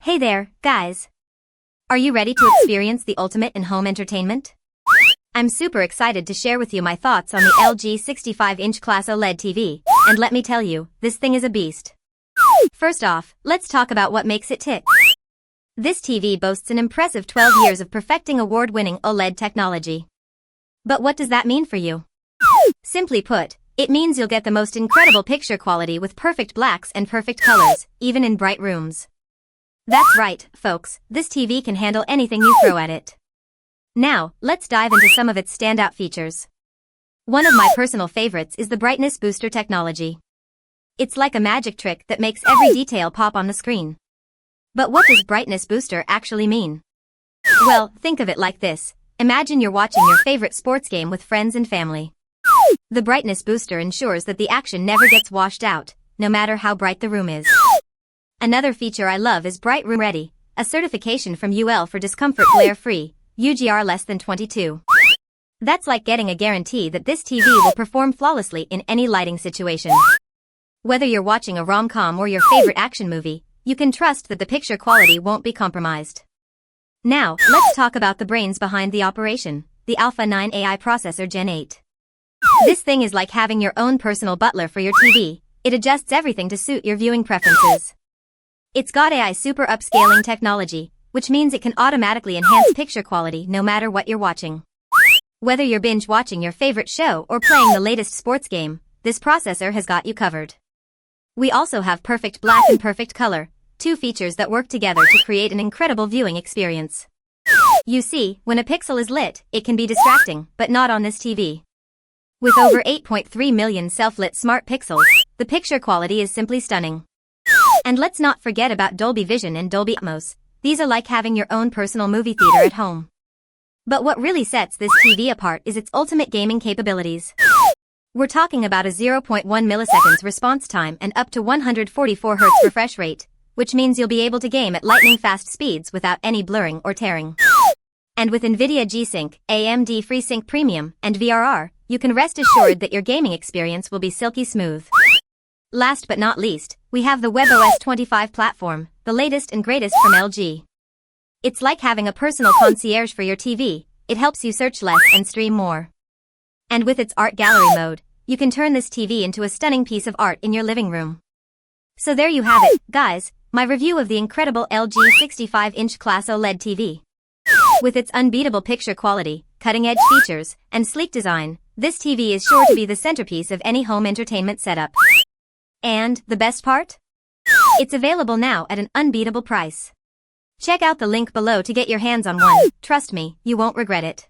Hey there, guys. Are you ready to experience the ultimate in home entertainment? I'm super excited to share with you my thoughts on the LG 65-inch Class OLED TV, and let me tell you, this thing is a beast. First off, let's talk about what makes it tick. This TV boasts an impressive 12 years of perfecting award-winning OLED technology. But what does that mean for you? Simply put, it means you'll get the most incredible picture quality with perfect blacks and perfect colors, even in bright rooms. That's right, folks, this TV can handle anything you throw at it. Now, let's dive into some of its standout features. One of my personal favorites is the brightness booster technology. It's like a magic trick that makes every detail pop on the screen. But what does brightness booster actually mean? Well, think of it like this. Imagine you're watching your favorite sports game with friends and family. The brightness booster ensures that the action never gets washed out, no matter how bright the room is. Another feature I love is Bright Room Ready, a certification from UL for discomfort glare-free, UGR less than 22. That's like getting a guarantee that this TV will perform flawlessly in any lighting situation. Whether you're watching a rom-com or your favorite action movie, you can trust that the picture quality won't be compromised. Now, let's talk about the brains behind the operation, the Alpha 9 AI processor Gen 8. This thing is like having your own personal butler for your TV. It adjusts everything to suit your viewing preferences. It's got AI Super Upscaling technology, which means it can automatically enhance picture quality no matter what you're watching. Whether you're binge watching your favorite show or playing the latest sports game, this processor has got you covered. We also have perfect black and perfect color, two features that work together to create an incredible viewing experience. You see, when a pixel is lit, it can be distracting, but not on this TV. With over 8.3 million self-lit smart pixels, the picture quality is simply stunning. And let's not forget about Dolby Vision and Dolby Atmos. These are like having your own personal movie theater at home. But what really sets this TV apart is its ultimate gaming capabilities. We're talking about a 0.1 milliseconds response time and up to 144 Hz refresh rate, which means you'll be able to game at lightning-fast speeds without any blurring or tearing. And with NVIDIA G-Sync, AMD FreeSync Premium, and VRR, you can rest assured that your gaming experience will be silky smooth. Last but not least, we have the webOS 25 platform, the latest and greatest from LG. It's like having a personal concierge for your TV. It helps you search less and stream more. And with its art gallery mode, you can turn this TV into a stunning piece of art in your living room. So there you have it, guys, my review of the incredible LG 65-inch Class OLED TV. With its unbeatable picture quality, cutting-edge features, and sleek design, this TV is sure to be the centerpiece of any home entertainment setup. And the best part? It's available now at an unbeatable price. Check out the link below to get your hands on one. Trust me, you won't regret it.